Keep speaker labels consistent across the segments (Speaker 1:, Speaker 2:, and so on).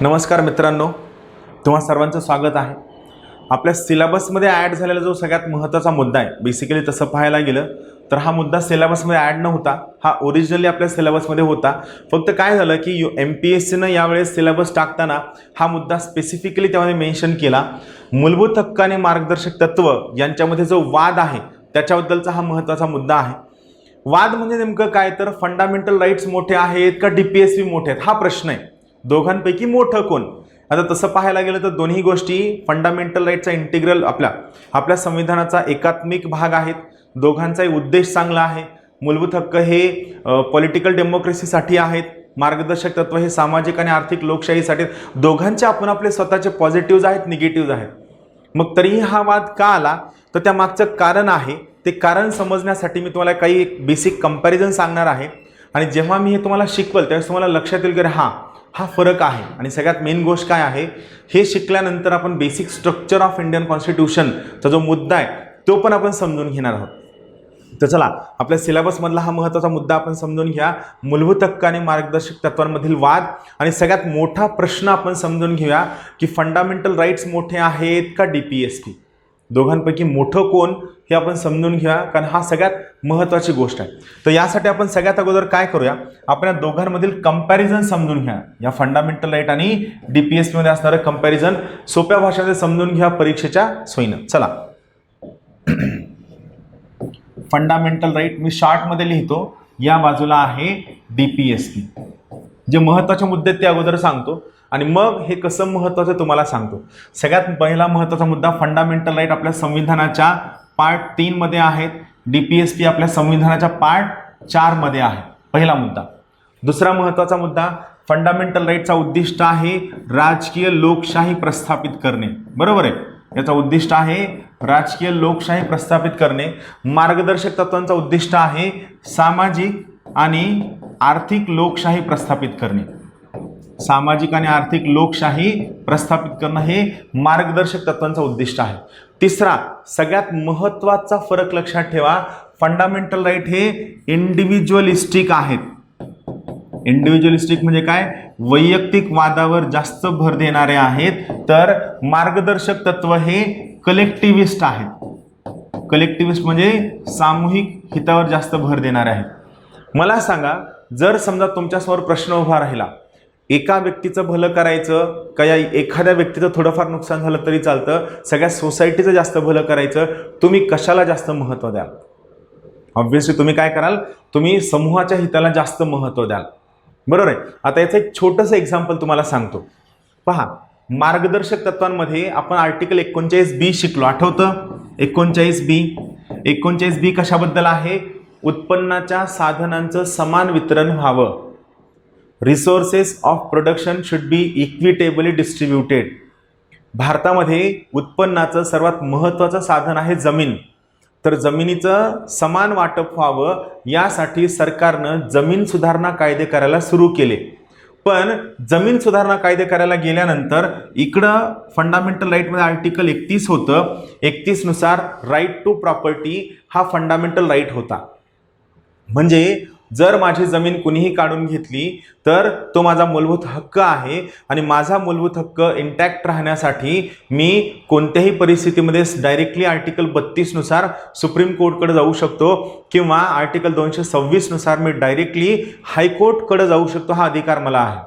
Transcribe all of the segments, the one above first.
Speaker 1: नमस्कार मित्रांनो, तुम्हा सर्वांचं स्वागत आहे. आपल्या सिलेबसमध्ये ॲड झालेला जो सगळ्यात महत्त्वाचा मुद्दा आहे, बेसिकली तसं पाहायला गेलं तर हा मुद्दा सिलेबसमध्ये ॲड नव्हता. हा ओरिजिनली आपल्या सिलेबसमध्ये होता. फक्त काय झालं की MPSCनं यावेळेस सिलेबस टाकताना हा मुद्दा स्पेसिफिकली त्यामध्ये मेन्शन केला. मूलभूत हक्क आणि मार्गदर्शक तत्व यांच्यामध्ये जो वाद आहे त्याच्याबद्दलचा हा महत्त्वाचा मुद्दा आहे. वाद म्हणजे नेमकं काय, तर फंडामेंटल राईट्स मोठे आहेत का DPSP मोठे आहेत हा प्रश्न आहे. दोघांपैकी मोठं कोण? आता तसं पाहायला गेलं तर दोन्ही गोष्टी फंडामेंटल राईटचा इंटिग्रल आपल्या संविधानाचा एकात्मिक भाग आहेत. दोघांचाही उद्देश चांगला आहे. मूलभूत हक्क हे पॉलिटिकल डेमोक्रेसीसाठी आहेत, मार्गदर्शक तत्व हे सामाजिक आणि आर्थिक लोकशाहीसाठी. दोघांचे आपण आपले स्वतःचे पॉझिटिव्ह आहेत, निगेटिव्ह आहेत. मग तरीही हा वाद का आला, तर त्या मागचं कारण आहे. ते कारण समजण्यासाठी मी तुम्हाला काही बेसिक कंपॅरिझन सांगणार आहे. आणि जेव्हा मी हे तुम्हाला शिकवल त्यावेळेस तुम्हाला लक्षात येईल की हा फरक आहे. आणि सगळ्यात मेन गोष्ट काय आहे हे शिकल्यानंतर आपण बेसिक स्ट्रक्चर ऑफ इंडियन कॉन्स्टिट्यूशनचा जो मुद्दा आहे तो पण आपण समजून घेणार आहोत. तर चला, आपल्या सिलेबसमधला हा महत्त्वाचा मुद्दा आपण समजून घ्या. मूलभूत हक्क आणि मार्गदर्शक तत्वांमधील वाद. आणि सगळ्यात मोठा प्रश्न आपण समजून घेऊया की फंडामेंटल राईट्स मोठे आहेत का DPSP, दोघांपैकी मोठं कोण हे आपण समजून घ्या, कारण हा सगळ्यात महत्त्वाची गोष्ट आहे. तर यासाठी आपण सगळ्यात अगोदर काय करूया, आपण या दोघांमधील कंपॅरिझन समजून घ्या. या फंडामेंटल राईट आणि DPSP मध्ये असणारं कंपॅरिझन सोप्या भाषेमध्ये समजून घ्या परीक्षेच्या सोयीनं. चला, फंडामेंटल राईट मी शॉर्टमध्ये लिहितो, या बाजूला आहे DPSP. जे महत्त्वाचे मुद्दे ते अगोदर सांगतो आणि मग हे कसं महत्त्वाचं तुम्हाला सांगतो. सगळ्यात पहिला महत्त्वाचा मुद्दा, फंडामेंटल राईट आपल्या संविधानाच्या पार्ट 3 मध्ये आहेत. DPSP आपल्या संविधानाच्या पार्ट 4 मध्ये आहे. पहिला मुद्दा. दुसरा महत्त्वाचा मुद्दा, फंडामेंटल राईटचा उद्दिष्ट आहे राजकीय लोकशाही प्रस्थापित करणे. बरोबर आहे, याचा उद्दिष्ट आहे राजकीय लोकशाही प्रस्थापित करणे. मार्गदर्शक तत्वांचा उद्दिष्ट आहे सामाजिक आणि आर्थिक लोकशाही प्रस्थापित करणे. सामाजिक आणि आर्थिक लोकशाही प्रस्थापित करणं हे मार्गदर्शक तत्वांचं उद्दिष्ट आहे. तिसरा सगळ्यात महत्त्वाचा फरक लक्षात ठेवा, फंडामेंटल राईट हे इंडिव्हिज्युअलिस्टिक आहेत. इंडिव्हिज्युअलिस्टिक म्हणजे काय, वैयक्तिक वादावर जास्त भर देणारे आहेत. तर मार्गदर्शक तत्व हे कलेक्टिव्हिस्ट आहेत. कलेक्टिव्हिस्ट म्हणजे सामूहिक हितावर जास्त भर देणारे आहेत. मला सांगा, जर समजा तुमच्यासमोर प्रश्न उभा राहिला, एका व्यक्तीचं भलं करायचं का या एखाद्या व्यक्तीचं थोडंफार नुकसान झालं तरी चालतं, सगळ्या सोसायटीचं जास्त भलं करायचं, तुम्ही कशाला जास्त महत्त्व द्याल? ऑब्व्हियसली तुम्ही काय कराल, तुम्ही समूहाच्या हिताला जास्त महत्त्व द्याल. बरोबर आहे. आता याचं एक छोटंसं एक्झाम्पल तुम्हाला सांगतो. पहा, मार्गदर्शक तत्वांमध्ये आपण आर्टिकल 39B शिकलो, आठवतं? 39B. 39B कशाबद्दल आहे? उत्पन्नाच्या साधनांचं समान वितरण व्हावं. Resources of production should be equitably distributed. भारतामध्ये उत्पन्नाचं सर्वात महत्त्वाचं साधन आहे जमीन. तर जमिनीचं समान वाटप व्हावं यासाठी सरकारनं जमीन सुधारणा कायदे करायला सुरू केले. पण जमीन सुधारणा कायदे करायला गेल्यानंतर इकडं फंडामेंटल राईटमध्ये आर्टिकल 31 होतं. 31 नुसार राईट टू प्रॉपर्टी हा फंडामेंटल राईट होता. म्हणजे जर माझी जमीन कुणीही काढून घेतली तर तो माझा मूलभूत हक्क आहे आणि माझा मूलभूत हक्क इंटॅक्ट राहण्यासाठी मी कोणत्याही परिस्थितीमध्ये डायरेक्टली आर्टिकल 32 नुसार सुप्रीम कोर्टकडे जाऊ शकतो किंवा आर्टिकल 226 नुसार मी डायरेक्टली हायकोर्टकडे जाऊ शकतो. हा अधिकार मला आहे.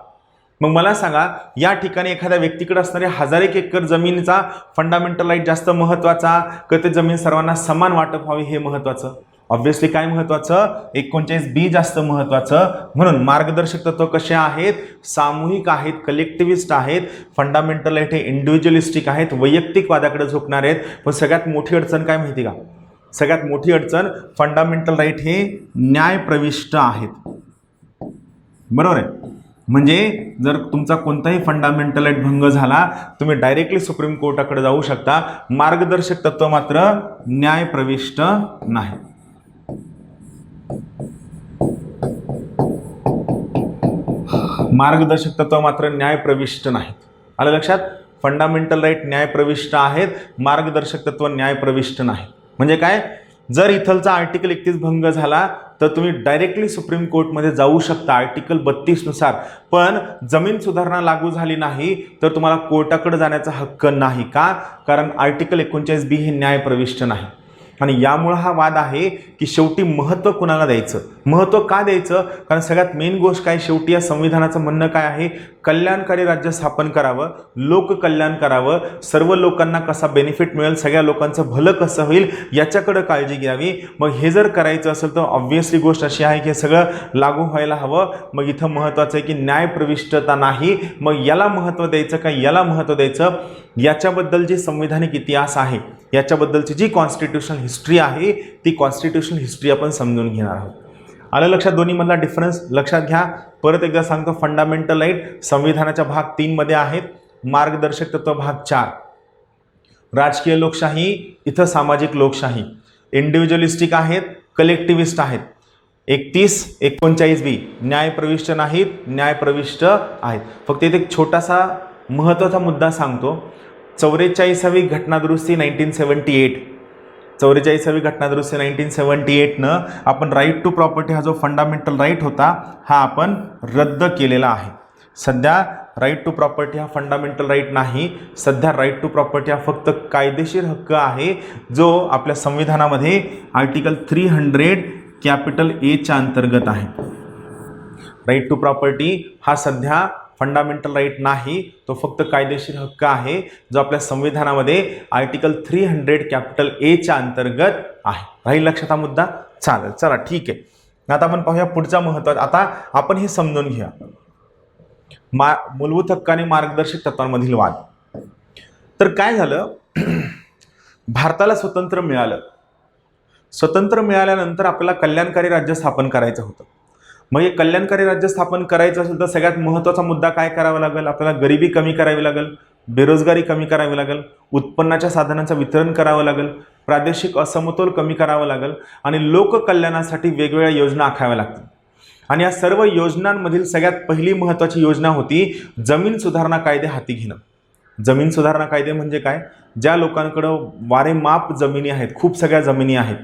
Speaker 1: मग मला सांगा, या ठिकाणी एखाद्या व्यक्तीकडे असणारे 1000 एकर जमिनीचा फंडामेंटल राईट जास्त महत्त्वाचा का ते जमीन सर्वांना समान वाटप व्हावी हे महत्त्वाचं? ऑब्व्हियसली काय महत्त्वाचं? 39B जास्त महत्त्वाचं. म्हणून मार्गदर्शक तत्व कसे आहेत? सामूहिक आहेत, कलेक्टिव्हिस्ट आहेत. फंडामेंटल राईट हे इंडिव्हिज्युअलिस्टिक आहेत, वैयक्तिक वादाकडे झुकणार आहेत. पण सगळ्यात मोठी अडचण काय माहिती का? सगळ्यात मोठी अडचण, फंडामेंटल राईट हे न्यायप्रविष्ट आहेत. बरोबर आहे. म्हणजे जर तुमचा कोणताही फंडामेंटल राईट भंग झाला, तुम्ही डायरेक्टली सुप्रीम कोर्टाकडे जाऊ शकता. मार्गदर्शक तत्व मात्र न्यायप्रविष्ट नाही. मार्गदर्शक तत्व मात्र न्यायप्रविष्ट नाहीत. आलं लक्षात? फंडामेंटल राईट न्यायप्रविष्ट आहेत, मार्गदर्शक तत्व न्यायप्रविष्ट नाहीत. म्हणजे काय, जर इथलचा आर्टिकल 31 भंग झाला तर तुम्ही डायरेक्टली सुप्रीम कोर्टमध्ये जाऊ शकता आर्टिकल 32 नुसार. पण जमीन सुधारणा लागू झाली नाही तर तुम्हाला कोर्टाकडे जाण्याचा हक्क नाही. का? कारण आर्टिकल 39B हे न्यायप्रविष्ट नाही. आणि यामुळे हा वाद आहे की शेवटी महत्त्व कुणाला द्यायचं, महत्त्व का द्यायचं? कारण सगळ्यात मेन गोष्ट काय, शेवटी या संविधानाचं म्हणणं काय आहे, कल्याणकारी राज्य स्थापन करावं, लोककल्याण करावं, सर्व लोकांना कसा बेनिफिट मिळेल, सगळ्या लोकांचं भलं कसं होईल याच्याकडे काळजी घ्यावी. मग हे जर करायचं असेल तर ऑब्व्हियसली गोष्ट अशी आहे की हे सगळं लागू व्हायला हवं. मग इथं महत्त्वाचं आहे की न्यायप्रविष्टता नाही. मग याला महत्त्व द्यायचं का याला महत्त्व द्यायचं, याच्याबद्दल जे संविधानिक इतिहास आहे, याच्याबद्दलची जी कॉन्स्टिट्यूशनल हिस्ट्री आहे ती कॉन्स्टिट्यूशनल हिस्ट्री आपण समजून घेणार आहोत. आलं लक्षात? दोन्हीमधला डिफरन्स लक्षात घ्या. परत एकदा सांगतो, फंडामेंटल राईट संविधानाच्या भाग 3 मध्ये आहेत, मार्गदर्शक तत्व भाग 4, राजकीय लोकशाही, इथं सामाजिक लोकशाही, इंडिव्हिज्युअलिस्टिक आहेत, कलेक्टिव्हिस्ट आहेत. 31-39B न्यायप्रविष्ट नाहीत, न्यायप्रविष्ट आहेत. फक्त इथे एक छोटासा महत्त्वाचा मुद्दा सांगतो. 44वी घटनादुरुस्ती 1978, 44वी घटनादुरुस्ती 1978नं आपण राईट टू प्रॉपर्टी हा जो फंडामेंटल राईट होता हा आपण रद्द केलेला आहे. सध्या राईट टू प्रॉपर्टी हा फंडामेंटल राईट नाही. सध्या राईट टू प्रॉपर्टी हा फक्त कायदेशीर हक्क आहे जो आपल्या संविधानामध्ये आर्टिकल 300 च्या अंतर्गत आहे. राईट टू प्रॉपर्टी हा सध्या फंडामेंटल राईट नाही, तो फक्त कायदेशीर हक्क आहे जो आपल्या संविधानामध्ये आर्टिकल 300 च्या अंतर्गत आहे. राहील लक्षात हा मुद्दा? चालेल, चला ठीक आहे. आता आपण पाहूया पुढचा महत्त्वाचा. आता आपण हे समजून घ्या, मूलभूत हक्क आणि मार्गदर्शक तत्वांमधील वाद. तर काय झालं, भारताला स्वतंत्र मिळालं. स्वतंत्र मिळाल्यानंतर आपल्याला कल्याणकारी राज्य स्थापन करायचं होतं. मग हे कल्याणकारी राज्य स्थापन करायचं असेल तर सगळ्यात महत्त्वाचा मुद्दा काय करावा लागेल, आपल्याला गरिबी कमी करावी लागेल, बेरोजगारी कमी करावी लागेल, उत्पन्नाच्या साधनांचं वितरण करावं लागेल, प्रादेशिक असमतोल कमी करावा लागेल आणि लोककल्याणासाठी वेगवेगळ्या योजना आखाव्या लागतील. आणि या सर्व योजनांमधील सगळ्यात पहिली महत्त्वाची योजना होती जमीन सुधारणा कायदे हाती घेणं. जमीन सुधारणा कायदे म्हणजे काय, ज्या लोकांकडं वारेमाप जमिनी आहेत, खूप सगळ्या जमिनी आहेत,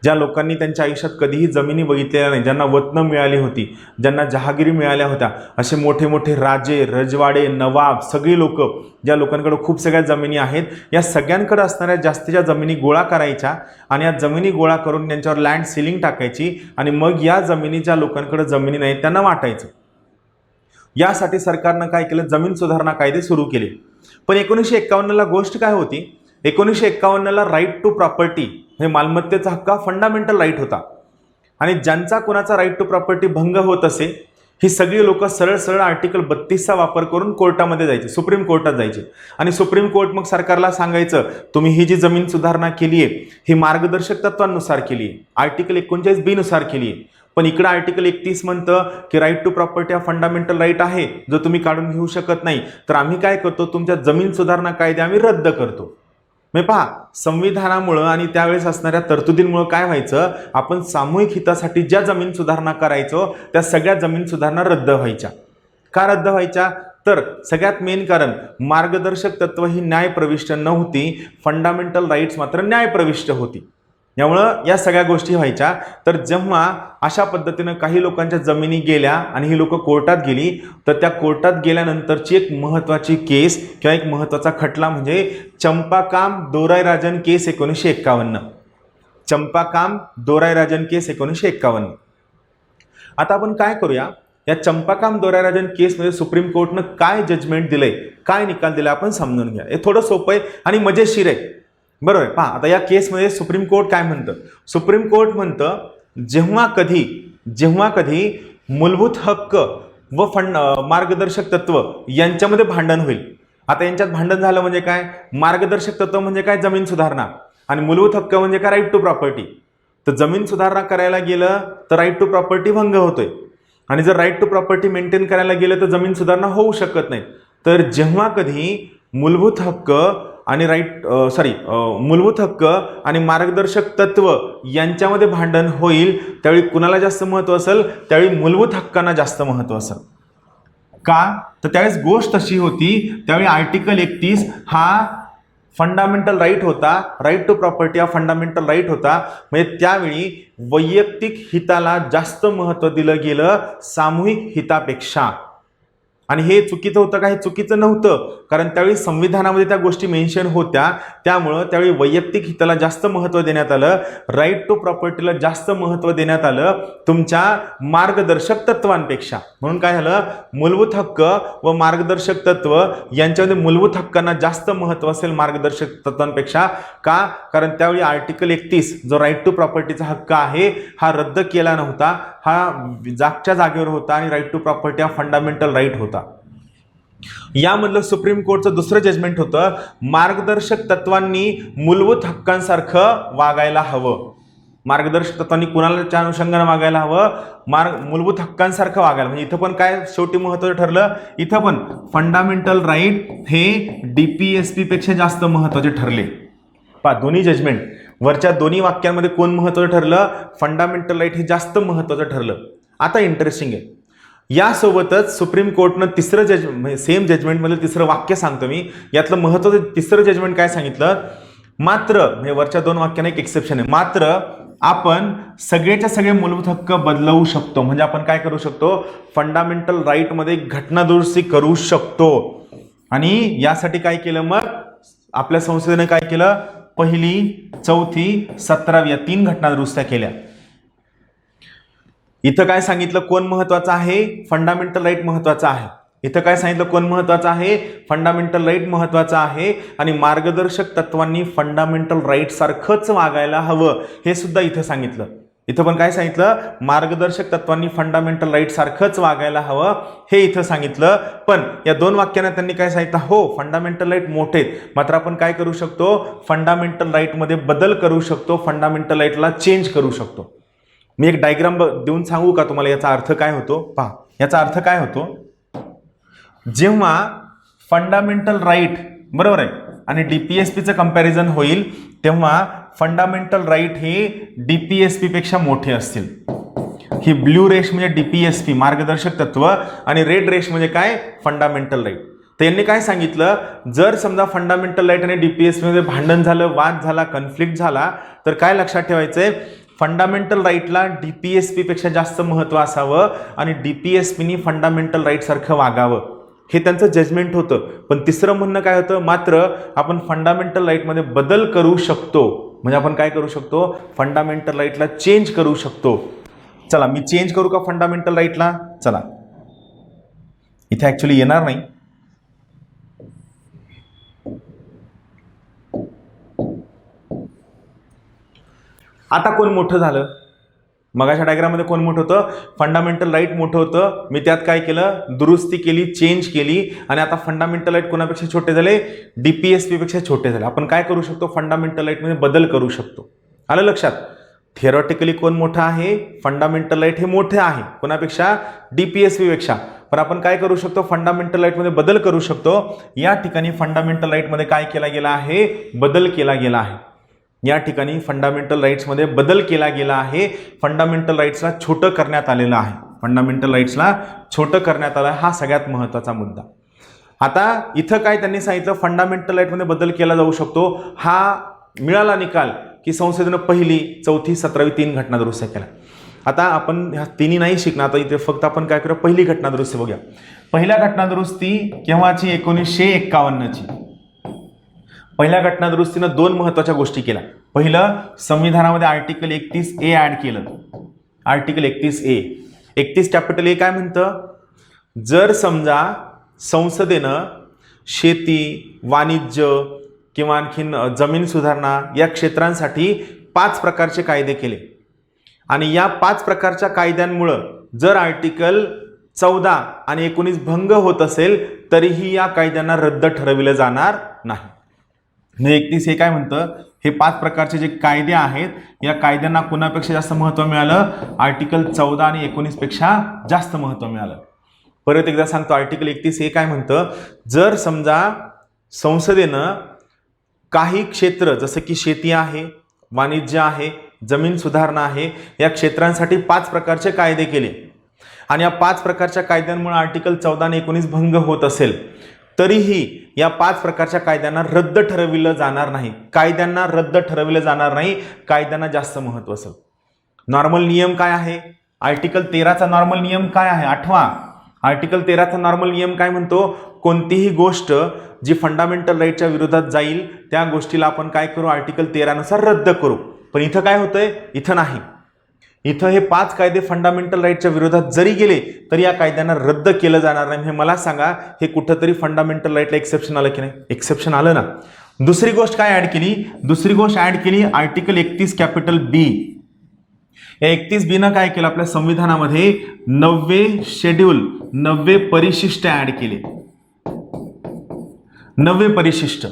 Speaker 1: ज्या लोकांनी त्यांच्या आयुष्यात कधीही जमिनी बघितलेल्या नाही, ज्यांना वतनं मिळाली होती, ज्यांना जहागिरी मिळाल्या होत्या, असे मोठे मोठे राजे, रजवाडे, नवाब, सगळी लोक, ज्या लोकांकडे खूप सगळ्या जमिनी आहेत, या सगळ्यांकडे असणाऱ्या जास्तीच्या जमिनी गोळा करायच्या आणि या जमिनी गोळा करून त्यांच्यावर लँड सिलिंग टाकायची आणि मग या जमिनी ज्या लोकांकडे जमिनी नाहीत त्यांना वाटायचं. यासाठी सरकारनं काय केलं, जमीन सुधारणा कायदे सुरू केले. पण 1951ला गोष्ट काय होती, 1951ला राईट टू प्रॉपर्टी हे मालमत्तेचा हक्क फंडामेंटल राईट होता आणि ज्यांचा कोणाचा राईट टू प्रॉपर्टी भंग होत असे ही सगळी लोक सरळ सरळ आर्टिकल 32चा वापर करून कोर्टामध्ये जायचे, सुप्रीम कोर्टात जायचे आणि सुप्रीम कोर्ट मग सरकारला सांगायचं तुम्ही ही जी जमीन सुधारणा केली आहे ही मार्गदर्शक तत्वांनुसार केली आहे, आर्टिकल 39B नुसार केली आहे. पण इकडं आर्टिकल 31 म्हणतं की राईट टू प्रॉपर्टी हा फंडामेंटल राईट आहे जो तुम्ही काढून घेऊ शकत नाही. तर आम्ही काय करतो, तुमच्या जमीन सुधारणा कायदे आम्ही रद्द करतो. मग पहा, संविधानामुळं आणि त्यावेळेस असणाऱ्या तरतुदींमुळं काय व्हायचं, आपण सामूहिक हितासाठी ज्या जमीन सुधारणा करायचो त्या सगळ्या जमीन सुधारणा रद्द व्हायच्या. का रद्द व्हायच्या, तर सगळ्यात मेन कारण मार्गदर्शक तत्व ही न्यायप्रविष्ट नव्हती, फंडामेंटल राईट्स मात्र न्यायप्रविष्ट होती. यामुळं या सगळ्या गोष्टी व्हायच्या. तर जेव्हा अशा पद्धतीनं काही लोकांच्या जमिनी गेल्या आणि ही लोक कोर्टात गेली तर त्या कोर्टात गेल्यानंतरची एक महत्त्वाची केस किंवा एक महत्त्वाचा खटला म्हणजे चंपाकाम दोराईराजन केस 1951. चंपाकाम दोराईराजन केस 1951. आता आपण काय करूया, या चंपाकाम दोराईराजन केसमध्ये सुप्रीम कोर्टनं काय जजमेंट दिलंय, काय निकाल दिला आपण समजून घ्या. हे थोडं सोपं आहे आणि मजेशीर आहे, बरोबर आहे. पहा, आता या केसमध्ये सुप्रीम कोर्ट काय म्हणतं, सुप्रीम कोर्ट म्हणतं जेव्हा कधी मूलभूत हक्क व मार्गदर्शक तत्व यांच्यामध्ये भांडण होईल. आता यांच्यात भांडण झालं म्हणजे काय, मार्गदर्शक तत्व म्हणजे काय, जमीन सुधारणा, आणि मूलभूत हक्क म्हणजे काय, राईट टू प्रॉपर्टी. तर जमीन सुधारणा करायला गेलं तर राईट टू प्रॉपर्टी भंग होतोय आणि जर राईट टू प्रॉपर्टी मेंटेन करायला गेलं तर जमीन सुधारणा होऊ शकत नाही. तर जेव्हा कधी मूलभूत हक्क आणि मूलभूत हक्क आणि मार्गदर्शक तत्व यांच्यामध्ये भांडण होईल त्यावेळी कुणाला जास्त महत्त्व असेल, त्यावेळी मूलभूत हक्कांना जास्त महत्त्व असेल. का, तर त्यावेळेस गोष्ट अशी होती, त्यावेळी आर्टिकल 31 हा फंडामेंटल राईट होता, राईट टू प्रॉपर्टी हा फंडामेंटल राईट होता. म्हणजे त्यावेळी वैयक्तिक हिताला जास्त महत्त्व दिलं गेलं सामूहिक हितापेक्षा. आणि हे चुकीचं होतं का? हे चुकीचं नव्हतं, कारण त्यावेळी संविधानामध्ये त्या गोष्टी मेन्शन होत्या. त्यामुळं त्यावेळी वैयक्तिक हिताला जास्त महत्त्व देण्यात आलं, राईट टू प्रॉपर्टीला जास्त महत्त्व देण्यात आलं तुमच्या मार्गदर्शक तत्वांपेक्षा. म्हणून काय झालं, मूलभूत हक्क व मार्गदर्शक तत्व यांच्यामध्ये मूलभूत हक्कांना जास्त महत्त्व असेल मार्गदर्शक तत्वांपेक्षा. का? कारण त्यावेळी आर्टिकल 31 जो राईट टू प्रॉपर्टीचा हक्क आहे हा रद्द केला नव्हता, हा जागच्या जागेवर होता आणि राईट टू प्रॉपर्टी हा फंडामेंटल राईट होता. यामधलं सुप्रीम कोर्टचं दुसरं जजमेंट होतं, मार्गदर्शक तत्वांनी मूलभूत हक्कांसारखं वागायला हवं. मार्गदर्शक तत्वांनी कुणाच्या अनुषंगाने वागायला हवं? मूलभूत हक्कांसारखं वागायला. म्हणजे इथं पण काय शेवटी महत्त्वाचं ठरलं, इथं पण फंडामेंटल राईट हे DPSP पेक्षा जास्त महत्त्वाचे ठरले. पहा दोन्ही जजमेंट वरच्या दोन्ही वाक्यांमध्ये कोण महत्त्वाचं ठरलं? फंडामेंटल राईट हे जास्त महत्त्वाचं ठरलं. आता इंटरेस्टिंग आहे, यासोबतच सुप्रीम कोर्टनं तिसरं म्हणजे सेम जजमेंटमधलं तिसरं वाक्य सांगतो मी. यातलं महत्त्वाचं तिसरं जजमेंट काय सांगितलं? मात्र म्हणजे वरच्या दोन वाक्यांना एक एक्सेप्शन आहे, मात्र आपण सगळेच्या सगळे मूलभूत हक्क बदलवू शकतो. म्हणजे आपण काय करू शकतो? फंडामेंटल राईटमध्ये घटनादुरुस्ती करू शकतो. आणि यासाठी काय केलं मग आपल्या संसदेने? काय केलं? पहिली, चौथी, 17वी या 3 घटनादुरुस्त्या केल्या. इथं काय सांगितलं कोण महत्वाचं आहे? फंडामेंटल राईट महत्वाचा आहे. इथं काय सांगितलं कोण महत्वाचं आहे? फंडामेंटल राईट महत्वाचा आहे. आणि मार्गदर्शक तत्वांनी फंडामेंटल राईट सारखंच वागायला हवं हे सुद्धा इथं सांगितलं. इथं पण काय सांगितलं? मार्गदर्शक तत्वांनी फंडामेंटल राईट सारखंच वागायला हवं हे इथं सांगितलं. पण या दोन वाक्यांना त्यांनी काय सांगितलं? हो फंडामेंटल राईट मोठे आहेत, मात्र आपण काय करू शकतो? फंडामेंटल राईटमध्ये बदल करू शकतो, फंडामेंटल राईटला चेंज करू शकतो. मी एक डायग्राम देऊन सांगू का तुम्हाला याचा अर्थ काय होतो? पहा याचा अर्थ काय होतो, जेव्हा फंडामेंटल राईट बरोबर आहे आणि DPSPचं कंपॅरिझन होईल तेव्हा फंडामेंटल राईट हे DPSP पेक्षा मोठे असतील. ही ब्ल्यू रेश म्हणजे DPSP मार्गदर्शक तत्व आणि रेड रेश म्हणजे काय? Fundamental right. तर यांनी काय सांगितलं, जर समजा फंडामेंटल राईट आणि DPSP मध्ये भांडण झालं, वाद झाला, कन्फ्लिक्ट झाला, तर काय लक्षात ठेवायचंय? फंडामेंटल राईटला DPSP पेक्षा जास्त महत्त्व असावं आणि DPSPनी फंडामेंटल राईट सारखं वागावं हे त्यांचं जजमेंट होतं. पण तिसरं म्हणणं काय होतं? मात्र आपण फंडामेंटल राईटमध्ये बदल करू शकतो. म्हणजे आपण काय करू शकतो? फंडामेंटल राईटला चेंज करू शकतो. चला मी चेंज करू का फंडामेंटल राईटला? चला इथे ऍक्च्युली येणार नाही. आता कोण मोठं झालं? मगाच्या डायग्राममध्ये कोण मोठं होतं? फंडामेंटल राईट मोठं होतं. मी त्यात काय केलं? दुरुस्ती केली, चेंज केली आणि आता फंडामेंटल राईट कोणापेक्षा छोटे झाले? DPSP पेक्षा छोटे झाले. आपण काय करू शकतो? फंडामेंटल राईटमध्ये बदल करू शकतो. आलं लक्षात? थिअरॉटिकली कोण मोठं आहे? फंडामेंटल राईट हे मोठे आहे कोणापेक्षा? DPSP पेक्षा. पण आपण काय करू शकतो? फंडामेंटल राईटमध्ये बदल करू शकतो. या ठिकाणी फंडामेंटल राईटमध्ये काय केला गेला आहे? बदल केला गेला आहे. या ठिकाणी फंडामेंटल राईट्समध्ये बदल केला गेला आहे. फंडामेंटल राईट्सला छोटं करण्यात आलेलं आहे. फंडामेंटल राईट्सला छोटं करण्यात आलं, हा सगळ्यात महत्त्वाचा मुद्दा. आता इथं काय त्यांनी सांगितलं? फंडामेंटल राईटमध्ये बदल केला जाऊ शकतो. हा मिळाला निकाल की संसदेनं पहिली, चौथी, 17वी 3 घटनादुरुस्त्या केल्या. आता आपण ह्या तिन्ही नाही शिकणार, आता इथे फक्त आपण काय करूया? पहिली घटनादुरुस्ती बघूया. पहिल्या घटनादुरुस्ती केव्हाची? 1951ची. पहिल्या घटनादुरुस्तीनं 2 महत्त्वाच्या गोष्टी केल्या. पहिलं, संविधानामध्ये आर्टिकल 31A ऍड केलं. Article 31A. 31A काय म्हणतं? जर समजा संसदेनं शेती, वाणिज्य किंवा आणखीन जमीन सुधारणा या क्षेत्रांसाठी 5 प्रकारचे कायदे केले आणि या 5 प्रकारच्या कायद्यांमुळं जर आर्टिकल 14 आणि 19 भंग होत असेल तरीही या कायद्यांना रद्द ठरविलं जाणार नाही. 31 काय म्हणतं? हे 5 प्रकारचे जे कायदे आहेत या कायद्यांना कुणापेक्षा जास्त महत्त्व मिळालं? आर्टिकल 14 आणि 19 पेक्षा जास्त महत्त्व मिळालं. परत एकदा सांगतो, आर्टिकल 31 काय म्हणतं? जर समजा संसदेनं काही क्षेत्र जसं की शेती आहे, वाणिज्य आहे, जमीन सुधारणा आहे या क्षेत्रांसाठी 5 प्रकारचे कायदे केले आणि या 5 प्रकारच्या कायद्यांमुळे आर्टिकल 14 आणि 19 भंग होत असेल तरीही या 5 प्रकारच्या कायद्यांना रद्द ठरविलं जाणार नाही. कायद्यांना रद्द ठरविलं जाणार नाही. कायद्यांना जास्त महत्त्व असेल. नॉर्मल नियम काय आहे? आर्टिकल 13चा नॉर्मल नियम काय आहे? आठवा. आर्टिकल 13चा नॉर्मल नियम काय म्हणतो? कोणतीही गोष्ट जी फंडामेंटल राईटच्या विरोधात जाईल त्या गोष्टीला आपण काय करू? आर्टिकल 13 नुसार रद्द करू. पण इथं काय होतंय? इथं नाही. इथं हे 5 कायदे फंडामेंटल राईटच्या विरोधात जरी गेले तरी या कायद्यांना रद्द केलं जाणार नाही. हे मला सांगा, हे कुठंतरी फंडामेंटल राईटला एक्सेप्शन आलं की नाही? एक्सेप्शन आलं ना. दुसरी गोष्ट काय ऍड केली? दुसरी गोष्ट ऍड केली आर्टिकल 31 कॅपिटल बी. या 31 बीनं काय केलं? आपल्या संविधानामध्ये 90 शेड्यूल, 90 परिशिष्ट ऍड केले. 90 परिशिष्ट.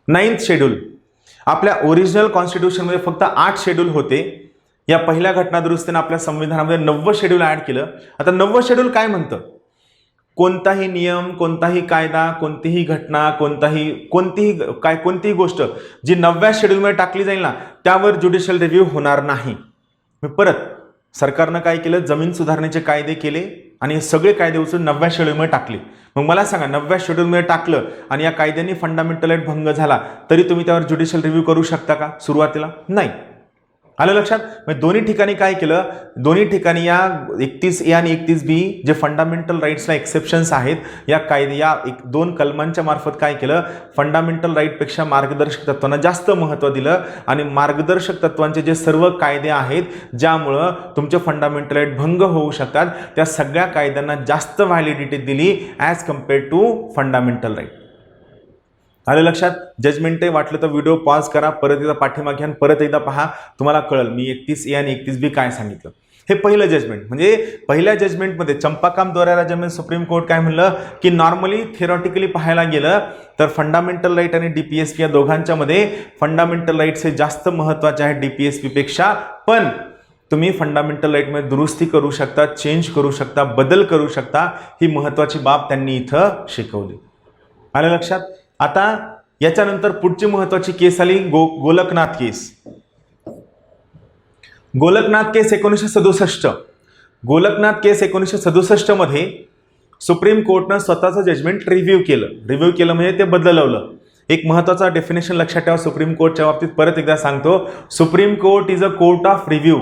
Speaker 1: 9th schedule. आपल्या ओरिजिनल कॉन्स्टिट्यूशनमध्ये फक्त 8 शेड्यूल होते. या पहिल्या घटनादुरुस्तीने आपल्या संविधानामध्ये 90 शेड्यूल ऍड केलं. आता 90 शेड्यूल काय म्हणतं? कोणताही नियम, कोणताही कायदा, कोणतीही घटना, कोणतीही गोष्ट जी 90व्या शेड्यूलमध्ये टाकली जाईल ना त्यावर ज्युडिशियल रिव्ह्यू होणार नाही. परत सरकारनं काय केलं? जमीन सुधारणेचे कायदे केले आणि हे सगळे कायदे उचलून 90व्या शेड्यूलमध्ये टाकले. मग मला सांगा, 90व्या शेड्यूलमध्ये टाकलं आणि या कायद्यांनी फंडामेंटल राईट भंग झाला तरी तुम्ही त्यावर ज्युडिशियल रिव्ह्यू करू शकता का? सुरुवातीला नाही. आलं लक्षात? म्हणजे दोन्ही ठिकाणी काय केलं? दोन्ही ठिकाणी या 31A आणि 31B जे फंडामेंटल राईट्सला एक्सेप्शन्स आहेत या कायदे, या 2 कलमांच्या मार्फत काय केलं? फंडामेंटल राईटपेक्षा मार्गदर्शक तत्वांना जास्त महत्त्व दिलं आणि मार्गदर्शक तत्वांचे जे सर्व कायदे आहेत ज्यामुळं तुमचे फंडामेंटल राईट भंग होऊ शकतात त्या सगळ्या कायद्यांना जास्त व्हॅलिडिटी दिली as compared to fundamental right. आलं लक्षात? जजमेंट आहे वाटलं तर व्हिडिओ पॉज करा, परत एकदा पाठीमागे घ्या, परत एकदा पहा, तुम्हाला कळेल मी 31A आणि 31B काय सांगितलं. हे पहिलं जजमेंट. म्हणजे पहिल्या जजमेंटमध्ये चंपाकाम द्वारा राज्यामध्ये सुप्रीम कोर्ट काय म्हणलं की नॉर्मली थिअरॉटिकली पाहायला गेलं तर फंडामेंटल राईट आणि DPSP या दोघांच्या मध्ये फंडामेंटल राईट्स हे जास्त महत्त्वाचे आहेत DPSP पेक्षा. पण तुम्ही फंडामेंटल राईटमध्ये दुरुस्ती करू शकता, चेंज करू शकता, बदल करू शकता. ही महत्त्वाची बाब त्यांनी इथं शिकवली. आलं लक्षात? आता याच्यानंतर पुढची महत्वाची केस आली गोलकनाथ केस. गोलकनाथ केस 1967. गोलकनाथ केस 1967 मध्ये सुप्रीम कोर्टनं स्वतःचं जजमेंट रिव्ह्यू केलं. रिव्ह्यू केलं म्हणजे ते बदलवलं. एक महत्वाचा डेफिनेशन लक्षात ठेवा सुप्रीम कोर्टच्या बाबतीत, परत एकदा सांगतो. Supreme court is a court of review.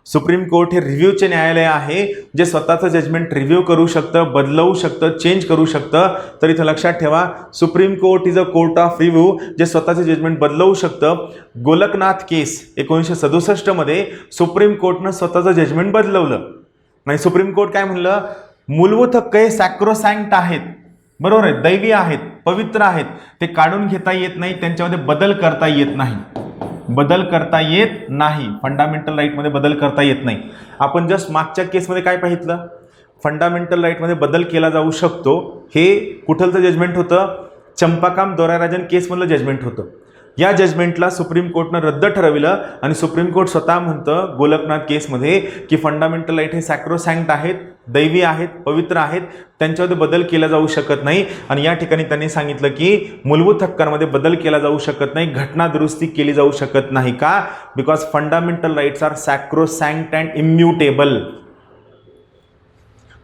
Speaker 1: Supreme court हे रिव्ह्यूचे न्यायालय आहे जे स्वतःचं जजमेंट रिव्ह्यू करू शकतं, बदलवू शकतं, चेंज करू शकतं. तर इथं लक्षात ठेवा supreme court is a court of review जे स्वतःचे जजमेंट बदलवू शकतं. गोलकनाथ केस 1967 मध्ये सुप्रीम कोर्टनं स्वतःचं जजमेंट बदलवलं. आणि सुप्रीम कोर्ट काय म्हणलं? मूलभूत हक्क हे सॅक्रोसॅन्क्ट आहेत, बरोबर आहे, दैवी आहेत, पवित्र आहेत, ते काढून घेता येत नाही, त्यांच्यामध्ये बदल करता येत नाही. बदल करता येत नाही. फंडामेंटल राईटमध्ये बदल करता येत नाही. आपण जस्ट मागच्या केसमध्ये काय पाहितलं? फंडामेंटल राईटमध्ये बदल केला जाऊ शकतो. हे कुठलचं जजमेंट होतं? चंपाकाम दोराराजन केसमधलं जजमेंट होतं. या जजमेंटला सुप्रीम कोर्टनं रद्द ठरविलं आणि सुप्रीम कोर्ट स्वतः म्हणतं गोलकनाथ केसमध्ये की फंडामेंटल राईट हे सॅक्रोसॅन्क्ट आहेत, दैवी आहेत, पवित्र आहेत, त्यांच्यामध्ये बदल केला जाऊ शकत नाही. आणि या ठिकाणी त्यांनी सांगितलं की मूलभूत हक्कांमध्ये बदल केला जाऊ शकत नाही, घटना दुरुस्ती केली जाऊ शकत नाही. का? Because fundamental rights are sacrosanct and immutable.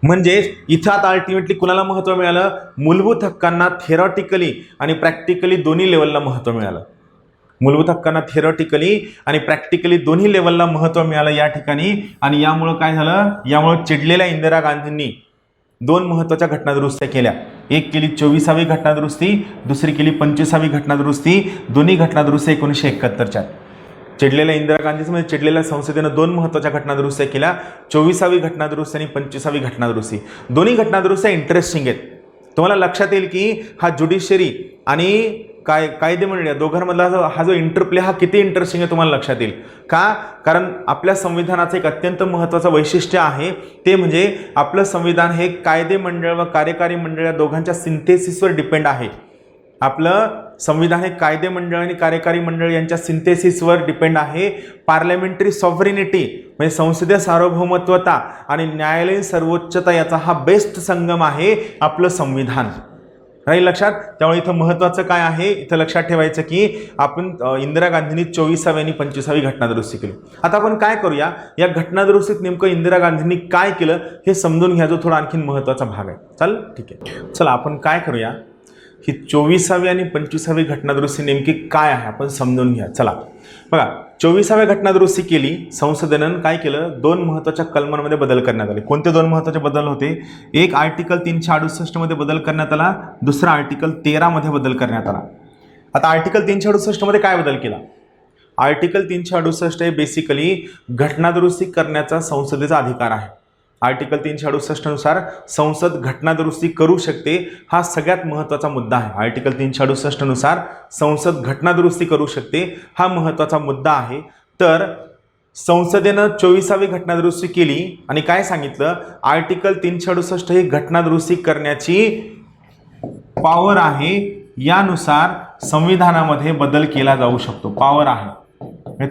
Speaker 1: म्हणजे इथं आता अल्टिमेटली कुणाला महत्त्व मिळालं? मूलभूत हक्कांना थेरॉटिकली आणि प्रॅक्टिकली दोन्ही लेवलला महत्त्व मिळालं. मूलभूत हक्कांना थेरॉटिकली आणि प्रॅक्टिकली दोन्ही लेवलला महत्त्व मिळालं या ठिकाणी. आणि यामुळं काय झालं? यामुळं चिडलेल्या इंदिरा गांधींनी 2 महत्त्वाच्या घटनादुरुस्त्या केल्या. एक केली 24वी घटनादुरुस्ती, दुसरी केली 25वी घटनादुरुस्ती. दोन्ही घटनादुरुस्त्या 1971च्या. चिडलेल्या इंदिरा गांधीचं म्हणजे चिडलेल्या संसदेनं 2 महत्त्वाच्या घटनादुरुस्त्या केल्या, 24वी घटनादुरुस्ती आणि 25वी घटनादुरुस्ती. दोन्ही घटनादुरुस्त्या इंटरेस्टिंग आहेत. तुम्हाला लक्षात येईल की हा ज्युडिशरी आणि कायदेमंडळ या दोघांमधला हा जो इंटरप्ले हा किती इंटरेस्टिंग आहे तुम्हाला लक्षात येईल. का? कारण आपल्या संविधानाचं एक अत्यंत महत्त्वाचं वैशिष्ट्य आहे ते म्हणजे आपलं संविधान हे कायदेमंडळ व कार्यकारी मंडळ या दोघांच्या सिंथेसिसवर डिपेंड आहे. आपलं संविधान हे कायदेमंडळ आणि कार्यकारी मंडळ यांच्या सिंथेसिसवर डिपेंड आहे. पार्लमेंटरी सॉव्हरेनिटी म्हणजे संसदीय सार्वभौमत्वता आणि न्यायालयीन सर्वोच्चता याचा हा बेस्ट संगम आहे आपलं संविधान. राहील लक्षात. त्यामुळे इथं महत्त्वाचं काय आहे, इथं लक्षात ठेवायचं की आपण इंदिरा गांधींनी 24वी आणि 25वी घटना दुरुस्ती केली. आता आपण काय करूया, या घटना दुरुस्तीत नेमकं इंदिरा गांधींनी काय केलं हे समजून घ्या, जो थोडा आणखीन महत्त्वाचा भाग आहे. चल ठीक आहे, चला आपण काय करूया, ही 24वी आणि 25वी घटना दुरुस्ती नेमकी काय आहे आपण समजून घ्या. चला बघा, 24व्या घटना दुरुस्ती केली संसदेनं. काय केलं, 2 महत्त्वाच्या कलमांमध्ये बदल करण्यात आले. कोणते 2 महत्त्वाचे बदल होते, एक आर्टिकल 368 मध्ये बदल करण्यात आला, दुसरा आर्टिकल 13 मध्ये बदल करण्यात आला. आता आर्टिकल 368 मध्ये काय बदल केला, आर्टिकल 368 हे बेसिकली घटना दुरुस्ती करण्याचा संसदेचा अधिकार आहे. आर्टिकल 368 नुसार संसद घटना दुरुस्ती करू शकते, हा सगळ्यात महत्त्वाचा मुद्दा आहे. आर्टिकल 368 नुसार संसद घटना दुरुस्ती करू शकते, हा महत्त्वाचा मुद्दा आहे. तर संसदेनं 24वी घटना दुरुस्ती केली आणि काय सांगितलं, आर्टिकल 368 ही घटना दुरुस्ती करण्याची पॉवर आहे, यानुसार संविधानामध्ये बदल केला जाऊ शकतो. पॉवर आहे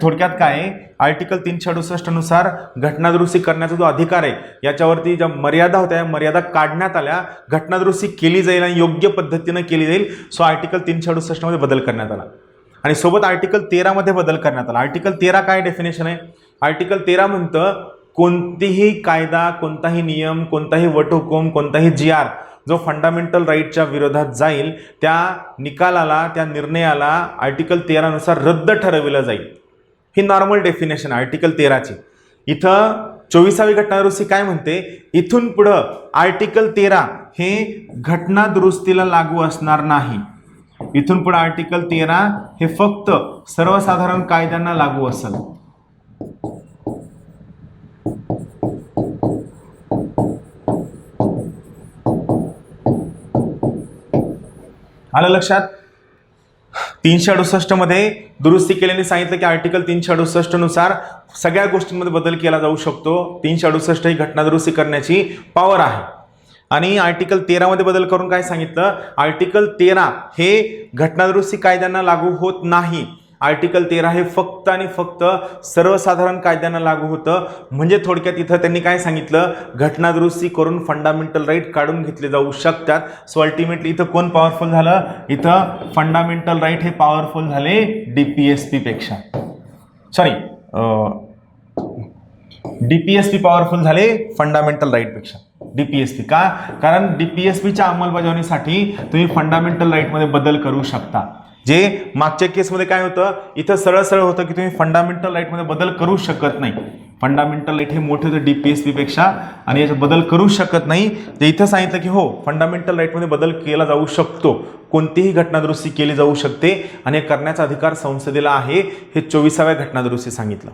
Speaker 1: थोडक्यात काय आहे, आर्टिकल 368 नुसार घटना दुरुस्ती करण्याचा जो अधिकार आहे, याच्यावरती ज्या मर्यादा होत्या या मर्यादा काढण्यात आल्या, घटना दुरुस्ती केली जाईल आणि योग्य पद्धतीनं केली जाईल. सो आर्टिकल 368 मध्ये बदल करण्यात आला आणि सोबत आर्टिकल 13 मध्ये बदल करण्यात आला. आर्टिकल 13 काय डेफिनेशन आहे, आर्टिकल 13 म्हणतं कोणतीही कायदा, कोणताही नियम, कोणताही वटहुकूम, कोणताही GR जो फंडामेंटल राईटच्या विरोधात जाईल, त्या निकालाला, त्या निर्णयाला आर्टिकल 13 नुसार रद्द ठरविलं जाईल. ही नॉर्मल डेफिनेशन आर्टिकल 13ची. इथं 24वी घटना दुरुस्ती काय म्हणते, इथून पुढं आर्टिकल 13 हे घटना दुरुस्तीला लागू असणार नाही. इथून पुढे आर्टिकल 13 हे फक्त सर्वसाधारण कायद्यांना लागू असेल. आलं लक्षात. 368 मध्ये दुरुस्ती केल्याने सांगितलं की आर्टिकल 368 नुसार सगळ्या गोष्टींमध्ये बदल केला जाऊ शकतो. 368 ही घटना दुरुस्ती करण्याची पॉवर आहे. आणि आर्टिकल 13 मध्ये बदल करून काय सांगितलं, आर्टिकल 13 हे घटना दुरुस्ती कायद्यांना लागू होत नाही. आर्टिकल 13 हे फक्त आणि फक्त सर्वसाधारण कायद्यांना लागू होतं. म्हणजे थोडक्यात इथं त्यांनी काय सांगितलं, घटना दुरुस्ती करून फंडामेंटल राईट काढून घेतले जाऊ शकतात. सो अल्टिमेटली इथं कोण पॉवरफुल झालं, इथं फंडामेंटल राईट हे पॉवरफुल झाले DPSP पेक्षा. सॉरी, DPSP पॉवरफुल झाले फंडामेंटल राईट पेक्षा. DPSP का, कारण DPSPच्या अंमलबजावणीसाठी तुम्ही फंडामेंटल राईटमध्ये बदल करू शकता. जे मागच्या केसमध्ये काय होतं, इथं सरळ सरळ होतं की तुम्ही फंडामेंटल राईटमध्ये बदल करू शकत नाही. फंडामेंटल राईट हे मोठे होतं DPSP पेक्षा आणि याच्यात बदल करू शकत नाही. ते इथं सांगितलं की हो, फंडामेंटल राईटमध्ये बदल केला जाऊ शकतो, कोणतीही घटना दुरुस्ती केली जाऊ शकते आणि करण्याचा अधिकार संसदेला आहे. हे 24व्या घटना दुरुस्ती सांगितलं.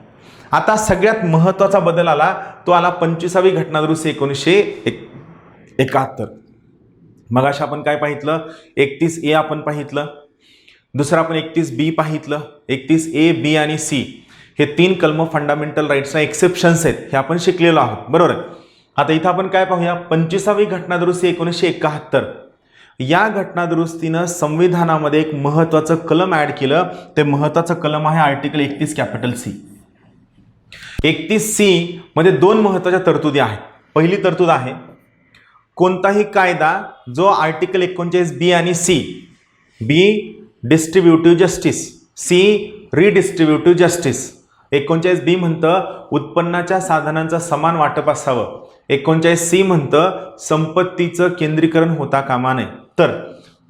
Speaker 1: आता सगळ्यात महत्त्वाचा बदल आला, तो आला 25वी घटना दुरुस्ती 1971. मगाशी आपण काय पाहितलं, 31A आपण पाहितलं, दुसरा आपण 31B पाहितलं. 31A, B आणि C हे 3 कलम फंडामेंटल राईट्सला एक्सेप्शन्स आहेत, हे आपण शिकलेलो आहोत, बरोबर आहे. आता इथं आपण काय पाहूया, 25वी घटना दुरुस्ती 1971. या घटना दुरुस्तीनं संविधानामध्ये एक महत्त्वाचं कलम ऍड केलं. ते महत्त्वाचं कलम आहे आर्टिकल 31C. 31C मध्ये 2 महत्त्वाच्या तरतुदी आहेत. पहिली तरतूद आहे, कोणताही कायदा जो आर्टिकल 39B आणि C, B distributive justice, C redistributive justice. 39B म्हणतं उत्पन्नाच्या साधनांचं समान वाटप असावं. 39C म्हणतं संपत्तीचं केंद्रीकरण होता कामा नये. तर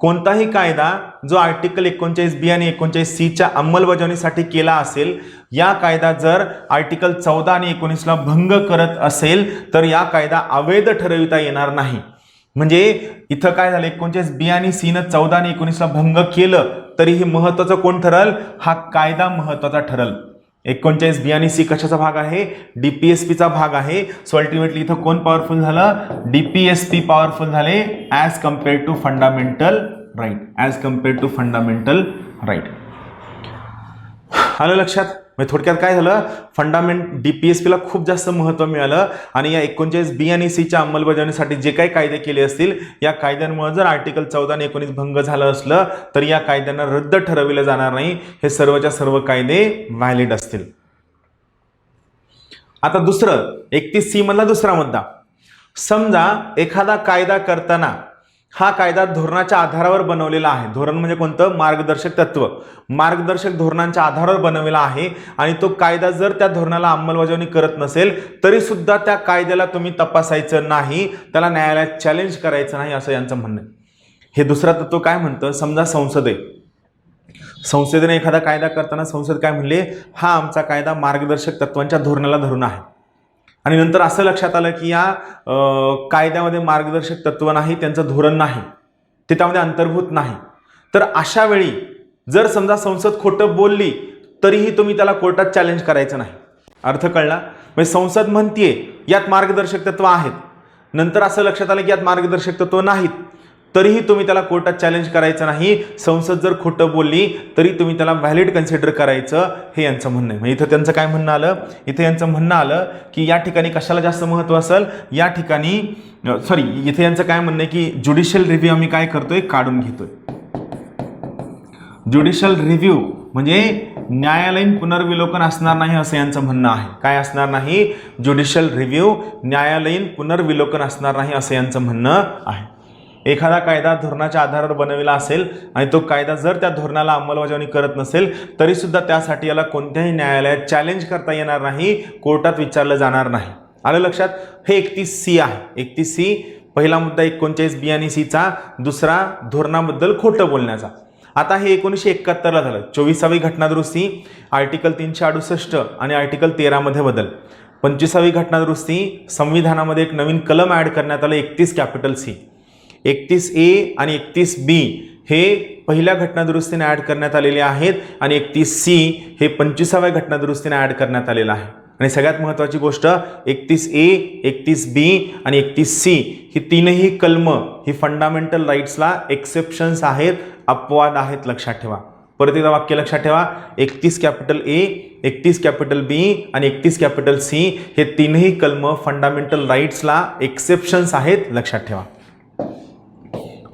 Speaker 1: कोणताही कायदा जो आर्टिकल 39B आणि 39Cच्या अंमलबजावणीसाठी केला असेल, या कायदा जर आर्टिकल 14 आणि 19ला भंग करत असेल तर या कायदा अवैध ठरविता येणार नाही. म्हणजे इथं काय झालं, 39B आणि C न 14 आणि 19ला भंग केलं तरीही महत्त्वाचं कोण ठरल, हा कायदा महत्त्वाचा ठरल. 39B आणि C कशाचा भाग आहे, DPSPचा भाग आहे. सो अल्टिमेटली इथं कोण पॉवरफुल झालं, DPSP पॉवरफुल झाले as compared to fundamental right, as compared to fundamental right. आलं लक्षात. म्हणजे थोडक्यात काय झालं, DPSPला खूप जास्त महत्त्व मिळालं आणि या 39B आणि Cच्या अंमलबजावणीसाठी जे काही कायदे केले असतील, या कायद्यांमुळे जर आर्टिकल 14 आणि 19 भंग झालं असलं तर या कायद्यांना रद्द ठरविलं जाणार नाही. हे सर्वच्या सर्व कायदे व्हॅलिड असतील. आता दुसरं 31C मधला दुसरा मुद्दा, समजा एखादा कायदा करताना हा कायदा धोरणाच्या आधारावर बनवलेला आहे. धोरण म्हणजे कोणतं? मार्गदर्शक तत्व. मार्गदर्शक धोरणांच्या आधारावर बनवलेला आहे आणि तो कायदा जर त्या धोरणाला अंमलबजावणी करत नसेल तरी सुद्धा त्या कायद्याला तुम्ही तपासायचं नाही, त्याला न्यायालयात चॅलेंज करायचं नाही, असं यांचं म्हणणं आहे. हे दुसरा तत्व काय म्हणतं? समजा संसदेने एखादा कायदा करताना संसद काय म्हणले? हा आमचा कायदा मार्गदर्शक तत्वांच्या धोरणाला धरून आहे. आणि नंतर असं लक्षात आलं की या कायद्यामध्ये मार्गदर्शक तत्व नाही, त्यांचं धोरण नाही, ते त्यामध्ये अंतर्भूत नाही. तर अशा वेळी जर समजा संसद खोटं बोलली तरीही तुम्ही त्याला कोर्टात चॅलेंज करायचं नाही. अर्थ कळला? म्हणजे संसद म्हणतीये यात मार्गदर्शक तत्व आहेत, नंतर असं लक्षात आलं की यात मार्गदर्शक तत्व नाहीत, तरीही तुम्ही त्याला कोर्टात चॅलेंज करायचं नाही. संसद जर खोटं बोलली तरी तुम्ही त्याला व्हॅलिड कन्सिडर करायचं, हे यांचं म्हणणं आहे. म्हणजे इथं त्यांचं काय म्हणणं आलं? इथे यांचं म्हणणं आलं की या ठिकाणी कशाला जास्त महत्त्व असेल? या ठिकाणी इथे यांचं काय म्हणणं आहे की ज्युडिशियल रिव्ह्यू आम्ही काय करतोय? काढून घेतोय. ज्युडिशियल रिव्ह्यू म्हणजे न्यायालयीन पुनर्विलोकन असणार नाही, असं यांचं म्हणणं आहे. काय असणार नाही? ज्युडिशियल रिव्ह्यू, न्यायालयीन पुनर्विलोकन असणार नाही, असं यांचं म्हणणं आहे. एखादा कायदा धोरणाच्या आधारावर बनवलेला असेल आणि तो कायदा जर त्या धोरणाला अंमलबजावणी करत नसेल तरी सुद्धा त्यासाठी याला कोणत्याही न्यायालयात चॅलेंज करता येणार नाही, कोर्टात विचारलं जाणार नाही. आलं लक्षात? हे 31C आहे. 31C पहिला मुद्दा 39B आणि Cचा, दुसरा धोरणाबद्दल खोटं बोलण्याचा. आता हे 1971ला झालं. 24वी घटनादुरुस्ती आर्टिकल 368 आणि आर्टिकल 13 मध्ये बदल. 25वी घटनादुरुस्ती संविधानामध्ये एक नवीन कलम ॲड करण्यात आलं, 31C. 31A आणि 31B हे पहिल्या घटनादुरुस्तीने ॲड करण्यात आलेले आहेत आणि 31C हे 25व्या घटनादुरुस्तीने ॲड करण्यात आलेलं आहे. आणि सगळ्यात महत्त्वाची गोष्ट 31A, 31B आणि 31C ही तीनही कलम ही फंडामेंटल राईट्सला एक्सेप्शन्स आहेत, अपवाद आहेत, लक्षात ठेवा. परत एकदा वाक्य लक्षात ठेवा. 31A, 31B आणि 31C हे तीनही कलम फंडामेंटल राईट्सला एक्सेप्शन्स आहेत, लक्षात ठेवा.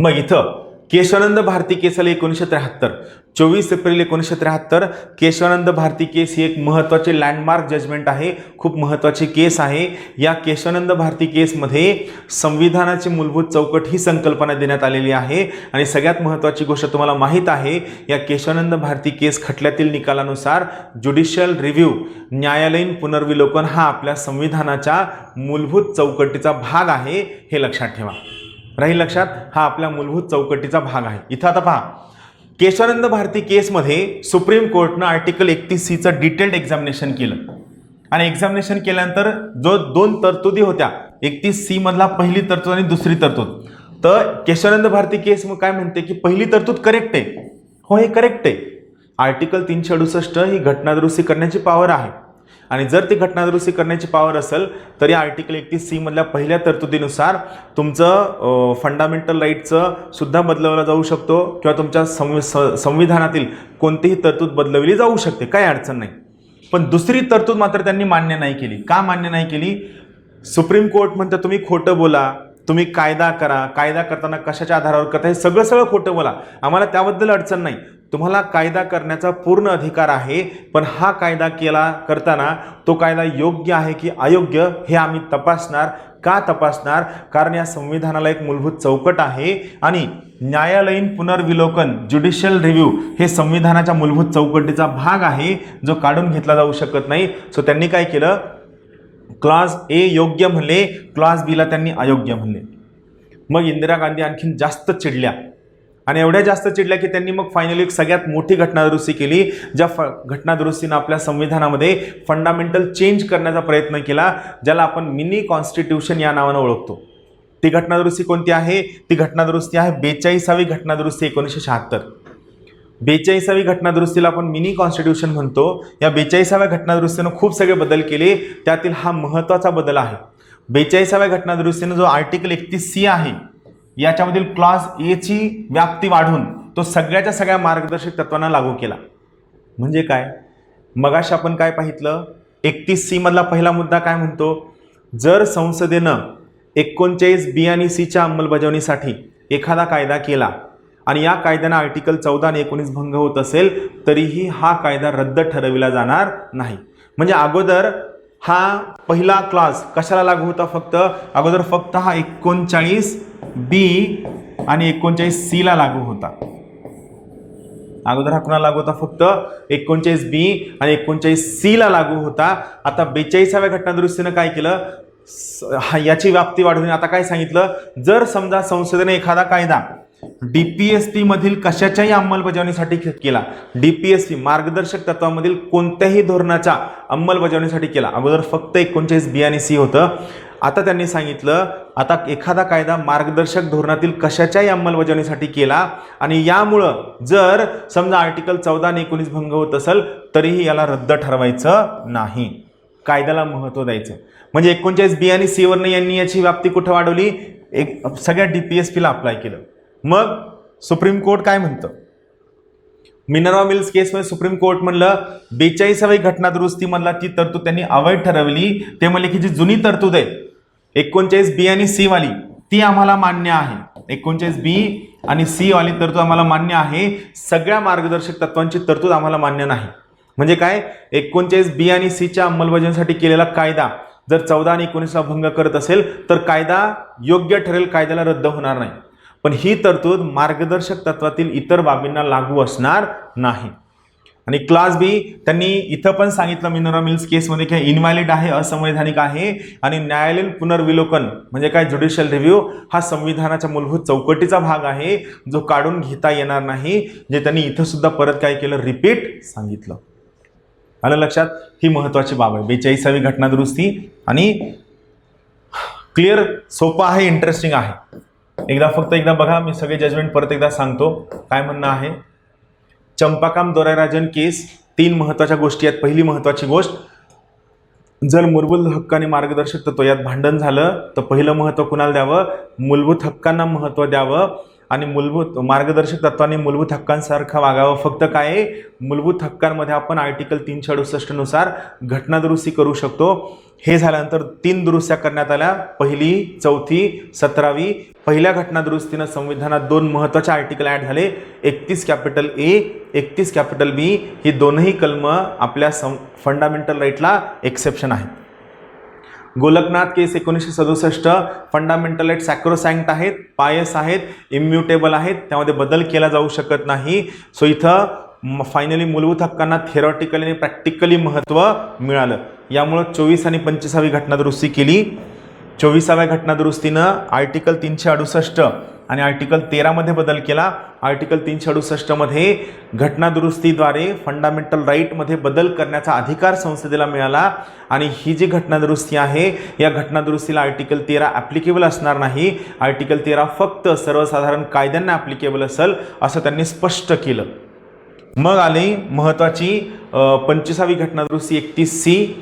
Speaker 1: मग इथं केशवानंद भारती केस आले 1973. 24 एप्रिल 1973 केशवानंद भारती केस ही एक महत्त्वाचे लँडमार्क जजमेंट आहे, खूप महत्त्वाची केस आहे. या केशवानंद भारती केसमध्ये संविधानाची मूलभूत चौकट ही संकल्पना देण्यात आलेली आहे. आणि सगळ्यात महत्त्वाची गोष्ट तुम्हाला माहीत आहे, या केशवानंद भारती केस खटल्यातील निकालानुसार ज्युडिशियल रिव्ह्यू, न्यायालयीन पुनर्विलोकन हा आपल्या संविधानाच्या मूलभूत चौकटीचा भाग आहे, हे लक्षात ठेवा. राहील लक्षात? हा आपल्या मूलभूत चौकटीचा भाग आहे. इथं आता पहा, केशवानंद भारती केसमध्ये सुप्रीम कोर्टनं आर्टिकल 31Cचं डिटेल्ड एक्झामिनेशन केलं आणि एक्झामिनेशन केल्यानंतर जो 2 तरतुदी होत्या, 31C मधला पहिली तरतूद आणि दुसरी तरतूद, तर केशवानंद भारती केस मग काय म्हणते की पहिली तरतूद करेक्ट आहे. हो, हे करेक्ट आहे. आर्टिकल 368 ही घटनादुरुस्ती करण्याची पॉवर आहे आणि जर ती घटनादुरुस्ती करण्याची पॉवर असेल तर या आर्टिकल 31C मधल्या पहिल्या तरतुदीनुसार तुमचं फंडामेंटल राईटचं सुद्धा बदलवलं जाऊ शकतो किंवा तुमच्या संविधानातील कोणतीही तरतूद बदलवली जाऊ शकते, काही अडचण नाही. पण दुसरी तरतूद मात्र त्यांनी मान्य नाही केली. का मान्य नाही केली? सुप्रीम कोर्ट म्हणतं तुम्ही खोटं बोला, तुम्ही कायदा करा, कायदा करताना कशाच्या आधारावर करता, हे सगळं खोटं बोला, आम्हाला त्याबद्दल अडचण नाही, तुम्हाला कायदा करण्याचा पूर्ण अधिकार आहे, पण हा कायदा करताना तो कायदा योग्य आहे की अयोग्य हे आम्ही तपासणार. का तपासणार? कारण या संविधानाला एक मूलभूत चौकट आहे आणि न्यायालयीन पुनर्विलोकन, ज्युडिशियल रिव्ह्यू हे संविधानाच्या मूलभूत चौकटीचा भाग आहे, जो काढून घेतला जाऊ शकत नाही. सो त्यांनी काय केलं? क्लॉज ए योग्य म्हणले, क्लॉज बीला त्यांनी अयोग्य म्हणले. मग इंदिरा गांधी आणखीन जास्त चिडल्या आणि एवढ्या जास्त चिडल्या की त्यांनी मग फायनली एक सगळ्यात मोठी घटनादुरुस्ती केली, ज्या घटनादुरुस्तीनं आपल्या संविधानामध्ये फंडामेंटल चेंज करण्याचा प्रयत्न केला, ज्याला आपण मिनी कॉन्स्टिट्यूशन या नावानं ओळखतो. ती घटनादुरुस्ती कोणती आहे? ती घटनादुरुस्ती आहे 42वी घटनादुरुस्ती 1976. 42वी घटनादुरुस्तीला आपण मिनी कॉन्स्टिट्यूशन म्हणतो. या 42व्या घटनादुरुस्तीनं खूप सगळे बदल केले, त्यातील हा महत्त्वाचा बदल आहे. 42व्या घटनादुरुस्तीनं जो आर्टिकल 31C आहे याच्यामधील क्लॉज ए ची व्याप्ती वाढवून तो सगळ्याच्या सगळ्या मार्गदर्शक तत्वांना लागू केला. म्हणजे काय? मगाशी आपण काय पाहितलं? 31C मधला पहिला मुद्दा काय म्हणतो? जर संसदेनं 39B आणि Cच्या अंमलबजावणीसाठी एखादा कायदा केला आणि या कायद्यानं आर्टिकल 14 आणि 19 भंग होत असेल तरीही हा कायदा रद्द ठरविला जाणार नाही. म्हणजे अगोदर हा पहिला क्लॉज कशाला लागू होता? अगोदर फक्त हा 39B आणि 39C ला लागू होता. अगोदर हा कुणाला लागू होता? फक्त 39B आणि 39C ला लागू होता. आता 42व्या घटनादुरुस्तीनं काय केलं? याची व्याप्ती वाढवून आता काय सांगितलं? जर समजा संसदेने एखादा कायदा डीपीएसपी मधील कशाच्याही अंमलबजावणीसाठी केला, डीपीएसपी मार्गदर्शक तत्वांमधील कोणत्याही धोरणाच्या अंमलबजावणीसाठी केला. अगोदर फक्त 39B आणि C होतं. आता त्यांनी सांगितलं आता एखादा कायदा मार्गदर्शक धोरणातील कशाच्याही अंमलबजावणीसाठी केला आणि यामुळं जर समजा आर्टिकल 14 आणि 19 भंग होत असेल तरीही याला रद्द ठरवायचं नाही, कायद्याला महत्त्व द्यायचं. म्हणजे 39B आणि C वरनं यांनी याची व्याप्ती कुठं वाढवली? सगळ्या डीपीएसपीला अप्लाय केलं. मग सुप्रीम कोर्ट काय म्हणतं? मिनर्वा मिल्स केसमध्ये सुप्रीम कोर्ट म्हणलं 42वी घटनादुरुस्तीमधला ती तरतूद त्यांनी अवैध ठरवली. ते म्हणले की जी जुनी तरतूद आहे 39B आणि C वाली ती आम्हाला मान्य आहे. 39B आणि C वाली तरतूद आम्हाला मान्य आहे, सगळ्या मार्गदर्शक तत्वांची तरतूद आम्हाला मान्य नाही. म्हणजे काय? 39B आणि C च्या अंमलबजावणीसाठी केलेला कायदा जर 14 आणि 19ला भंग करत असेल तर कायदा योग्य ठरेल, कायद्याला रद्द होणार नाही. पण ही तरतूद मार्गदर्शक तत्वातील इतर बाबींना लागू असणार नाही. आणि क्लास बी त्यांनी इथं पण सांगितलं मिनर्वा मिल्स केसमध्ये की इनव्हॅलिड आहे, असंवैधानिक आहे. आणि न्यायालयीन पुनर्विलोकन म्हणजे काय? ज्युडिशियल रिव्ह्यू हा संविधानाच्या मूलभूत चौकटीचा भाग आहे जो काढून घेता येणार नाही, जे त्यांनी इथं सुद्धा परत काय केलं? रिपीट सांगितलं. आलं लक्षात? ही महत्वाची बाब आहे 42वी घटनादुरुस्ती. आणि क्लिअर, सोपं आहे, इंटरेस्टिंग आहे. फक्त एकदा बघा, मी सगळे जजमेंट परत एकदा सांगतो काय म्हणणं आहे. चंपाकाम दोरायराजन केस 3 महत्वाच्या गोष्टी आहेत. पहिली महत्वाची गोष्ट, जर मूलभूत हक्क आणि मार्गदर्शक तत्व यात भांडण झालं तर पहिलं महत्व कुणाला द्यावं? मूलभूत हक्कांना महत्व द्यावं आणि मूलभूत मार्गदर्शक तत्वांनी मूलभूत हक्कांसारखं वागावं. फक्त काय? मूलभूत हक्कांमध्ये आपण आर्टिकल 368 नुसार घटनादुरुस्ती करू शकतो. हे झाल्यानंतर 3 दुरुस्त्या करण्यात आल्या, पहिली, चौथी, 17वी. पहिल्या घटनादुरुस्तीनं संविधानात 2 महत्त्वाचे आर्टिकल ॲड झाले. 31A, 31B ही दोनही कलम आपल्या फंडामेंटल राईटला एक्सेप्शन आहेत. गोलकनाथ केस 1967 फंडामेंटल राईट सॅक्रोसॅन्क्ट आहेत, पायस आहेत, इम्युटेबल आहेत, त्यामध्ये बदल केला जाऊ शकत नाही. सो इथं फायनली मूलभूत हक्कांना थेरॉटिकली आणि प्रॅक्टिकली महत्त्व मिळालं. यामुळं 24 आणि 25वी घटनादुरुस्ती केली. 24व्या घटनादुरुस्तीनं आर्टिकल 368 आणि आर्टिकल 13 मध्ये बदल केला. आर्टिकल 368 मध्ये घटनादुरुस्तीद्वारे फंडामेंटल राईटमध्ये बदल करण्याचा अधिकार संसदेला मिळाला. आणि ही जी घटनादुरुस्ती आहे या घटनादुरुस्तीला आर्टिकल 13 ॲप्लिकेबल असणार नाही. आर्टिकल 13 फक्त सर्वसाधारण कायद्यांना ॲप्लिकेबल असेल असं त्यांनी स्पष्ट केलं. मग आली महत्त्वाची 25वी घटनादुरुस्ती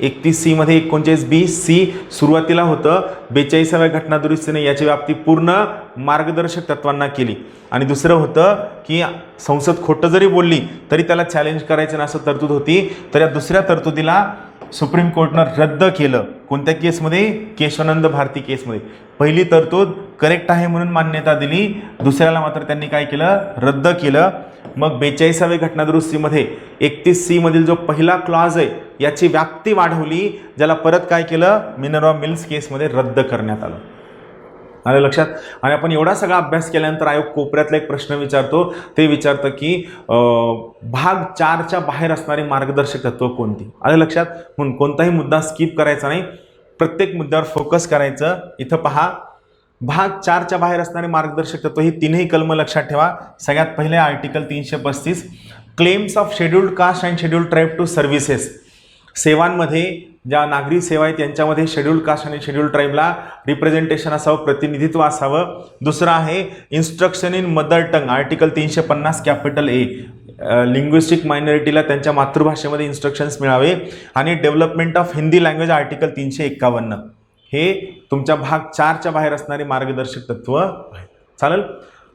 Speaker 1: 31C मध्ये 39B, C सुरुवातीला होतं. 42व्या घटनादुरुस्तीने याची व्याप्ती पूर्ण मार्गदर्शक तत्वांना केली. आणि दुसरं होतं की संसद खोटं जरी बोलली तरी त्याला चॅलेंज करायचं नसं तरतूद होती. तर या दुसऱ्या तरतुदीला सुप्रीम कोर्टनं रद्द केलं. कोणत्या केसमध्ये? केशवानंद भारती केसमध्ये. पहिली तरतूद करेक्ट आहे म्हणून मान्यता दिली, दुसऱ्याला मात्र त्यांनी काय केलं? रद्द केलं. मग 42व्या घटनादुरुस्तीमध्ये 31C मधील जो पहिला क्लॉज आहे याची व्याप्ती वाढवली, ज्याला परत काय केलं? मिनर्वा मिल्स केसमध्ये रद्द करण्यात आलं. आलं लक्षात? आणि आपण एवढा सगळा अभ्यास केल्यानंतर आयोग कोपऱ्यातला एक प्रश्न विचारतो. ते विचारतं की भाग 4च्या बाहेर असणारी मार्गदर्शक तत्व कोणती? आलं लक्षात? म्हणून कोणताही मुद्दा स्किप करायचा नाही, प्रत्येक मुद्द्यावर फोकस करायचं. इथं पहा, भाग 4च्या बाहेर असणारे मार्गदर्शक तत्व ही 3ही कलम लक्षात ठेवा. सगळ्यात पहिले article 335, claims of scheduled caste and scheduled tribe to services. सेवांमध्ये ज्या नागरी सेवा आहेत त्यांच्यामध्ये शेड्यूल्ड कास्ट आणि शेड्यूल्ड ट्राईबला रिप्रेझेंटेशन असावं, प्रतिनिधित्व असावं. दुसरं आहे instruction in mother tongue, article 350 capital A, linguistic मायनॉरिटीला त्यांच्या मातृभाषेमध्ये इन्स्ट्रक्शन्स मिळावे. आणि development of Hindi language, article 351. हे तुमच्या भाग 4च्या बाहेर असणारे मार्गदर्शक तत्व आहेत. चालेल?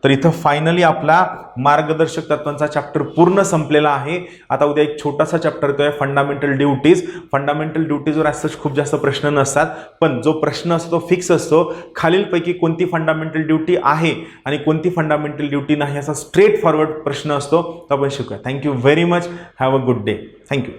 Speaker 1: तर इथं फायनली आपला मार्गदर्शक तत्वांचा चॅप्टर पूर्ण संपलेला आहे. आता उद्या एक छोटासा चॅप्टर येतो आहे फंडामेंटल ड्युटीज. फंडामेंटल ड्युटीजवर असंच खूप जास्त प्रश्न नसतात, पण जो प्रश्न असतो तो फिक्स असतो. खालीलपैकी कोणती फंडामेंटल ड्युटी आहे आणि कोणती फंडामेंटल ड्युटी नाही असा स्ट्रेट फॉरवर्ड प्रश्न असतो, तो आपण शिकूया. Thank you very much. Have a good day. Thank you.